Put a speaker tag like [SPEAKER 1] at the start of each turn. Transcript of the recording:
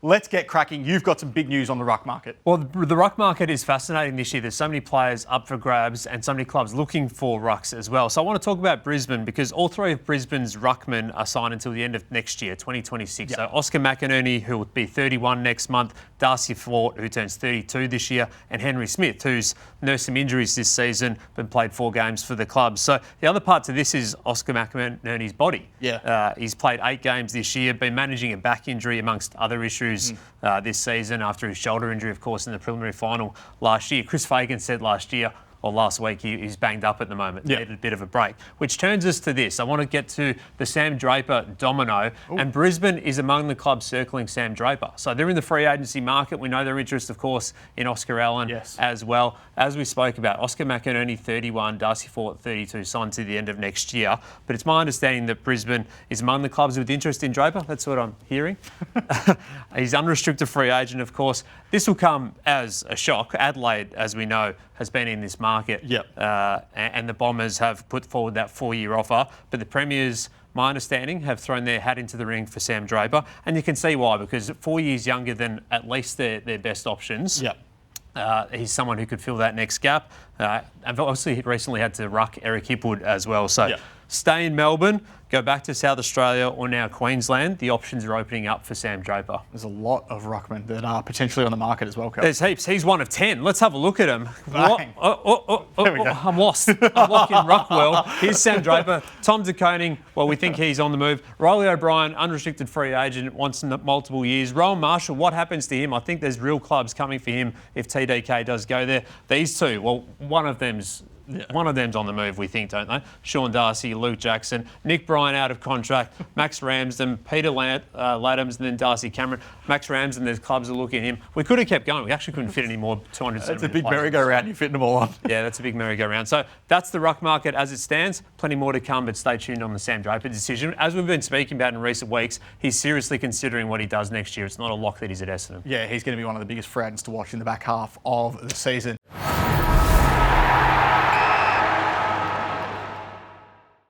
[SPEAKER 1] let's get cracking. You've got some big news on the ruck market.
[SPEAKER 2] Well, the ruck market is fascinating this year. There's so many players up for grabs and so many clubs looking for rucks as well. So I want to talk about Brisbane because all three of Brisbane's ruckmen are signed until the end of next year, 2026. Yep. So Oscar McInerney, who will be 31 next month, Darcy Fort, who turns 32 this year, and Henry Smith, who's nursed some injuries this season but played 4 games for the club. So the other part to this is Oscar McInerney's body.
[SPEAKER 1] Yeah.
[SPEAKER 2] He's played 8 games this year, been managing a back injury amongst other issues this season after his shoulder injury, of course, in the preliminary final last year. Chris Fagan said last week he's banged up at the moment, needed a bit of a break. Which turns us to this. I want to get to the Sam Draper domino, and Brisbane is among the clubs circling Sam Draper. So they're in the free agency market. We know their interest, of course, in Oscar Allen as well. As we spoke about, Oscar McInerney, 31, Darcy Fort, 32, signed to the end of next year. But it's my understanding that Brisbane is among the clubs with interest in Draper. That's what I'm hearing. He's unrestricted free agent, of course. This will come as a shock. Adelaide, as we know, has been in this market. And the Bombers have put forward that 4-year offer. But the Premiers, my understanding, have thrown their hat into the ring for Sam Draper. And you can see why, because 4 years younger than at least their best options. He's someone who could fill that next gap. And obviously recently had to ruck Eric Hipwood as well. So stay in Melbourne, go back to South Australia or now Queensland. The options are opening up for Sam Draper.
[SPEAKER 1] There's a lot of ruckmen that are potentially on the market as well, Kel.
[SPEAKER 2] There's heaps. He's one of 10. Let's have a look at him. I'm lost. I'm locked in Ruckwell. Here's Sam Draper. Tom De Koning, well, we think he's on the move. Riley O'Brien, unrestricted free agent, wants multiple years. Rowan Marshall, what happens to him? I think there's real clubs coming for him if TDK does go there. These two, well, one of them's on the move, we think, don't they? Sean Darcy, Luke Jackson, Nick Bryan out of contract, Max Ramsden, Peter Laddams, and then Darcy Cameron. Max Ramsden, there's clubs that look at him. We could have kept going. We actually couldn't fit any more 200.
[SPEAKER 1] That's a big merry-go-round you're fitting them all on.
[SPEAKER 2] Yeah, that's a big merry-go-round. So that's the ruck market as it stands. Plenty more to come, but stay tuned on the Sam Draper decision. As we've been speaking about in recent weeks, he's seriously considering what he does next year. It's not a lock that he's at Essendon.
[SPEAKER 1] Yeah, he's going to be one of the biggest free agents to watch in the back half of the season.